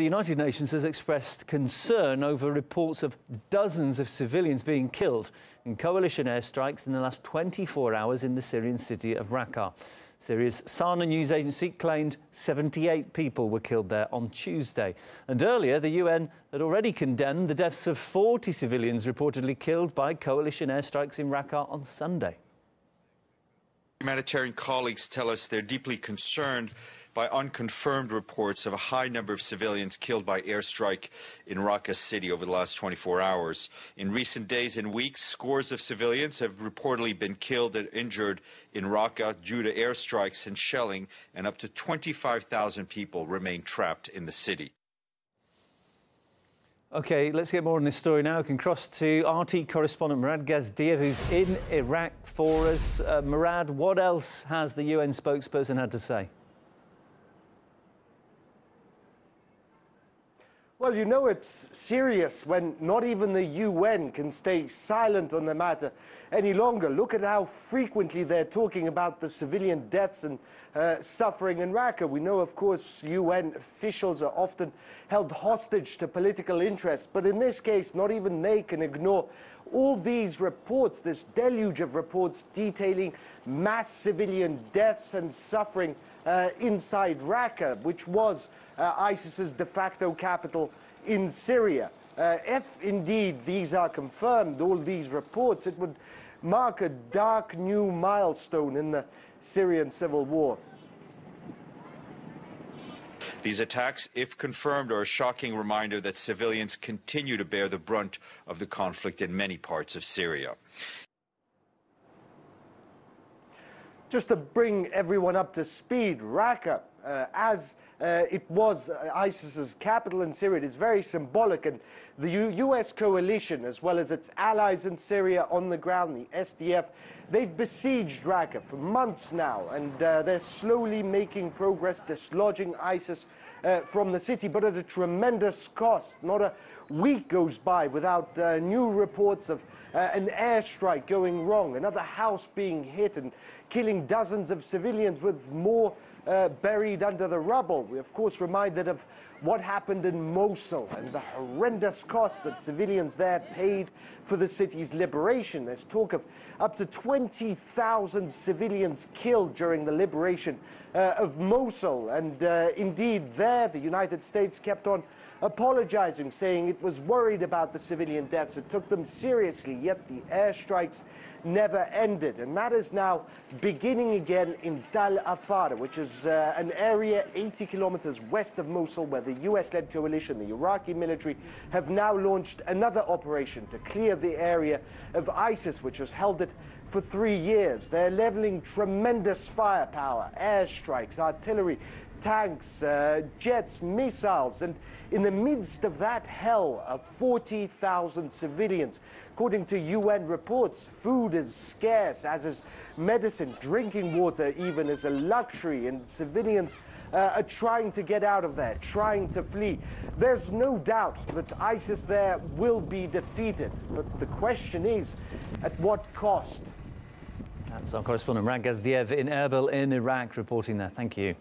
the United Nations has expressed concern over reports of dozens of civilians being killed in coalition airstrikes in the last 24 hours in the Syrian city of Raqqa. Syria's Sana news agency claimed 78 people were killed there on Tuesday. And earlier, the UN had already condemned the deaths of 40 civilians reportedly killed by coalition airstrikes in Raqqa on Sunday. Humanitarian colleagues tell us they're deeply concerned by unconfirmed reports of a high number of civilians killed by airstrike in Raqqa city over the last 24 hours. In recent days and weeks, scores of civilians have reportedly been killed and injured in Raqqa due to airstrikes and shelling, and up to 25,000 people remain trapped in the city. OK, let's get more on this story now. We can cross to RT correspondent Murad Gazdiev, who's in Iraq for us. Murad, what else has the UN spokesperson had to say? Well, you know it's serious when not even the UN can stay silent on the matter any longer. Look at how frequently they're talking about the civilian deaths and suffering in Raqqa. We know, of course, UN officials are often held hostage to political interests, but in this case, not even they can ignore all these reports, this deluge of reports detailing mass civilian deaths and suffering inside Raqqa, which was ISIS's de facto capital in Syria. If indeed these are confirmed, all these reports, it would mark a dark new milestone in the Syrian civil war. These attacks, if confirmed, are a shocking reminder that civilians continue to bear the brunt of the conflict in many parts of Syria. Just to bring everyone up to speed, Raqqa, as it was ISIS's capital in Syria, it is very symbolic, and the US coalition, as well as its allies in Syria on the ground, the SDF, they've besieged Raqqa for months now, and they're slowly making progress, dislodging ISIS from the city, but at a tremendous cost. Not a week goes by without new reports of an airstrike going wrong, another house being hit and killing dozens of civilians, with more buried under the rubble. We're, of course, reminded of what happened in Mosul and the horrendous cost that civilians there paid for the city's liberation. There's talk of up to 20,000 civilians killed during the liberation of Mosul. And indeed, there, the United States kept on apologizing, saying it was worried about the civilian deaths. It took them seriously, yet the airstrikes never ended. And that is now beginning again in Tal Afar, which is an area 80 kilometers west of Mosul, where the US-led coalition, the Iraqi military, have now launched another operation to clear the area of ISIS, which has held it for 3 years. They're leveling tremendous firepower, airstrikes, artillery, tanks, jets, missiles, and in the midst of that hell are 40,000 civilians. According to UN reports, food is scarce, as is medicine. Drinking water even is a luxury, and civilians are trying to get out of there, trying to flee. There's no doubt that ISIS there will be defeated, but the question is, at what cost? That's our correspondent Raqqa Gazdiev in Erbil in Iraq reporting there. Thank you.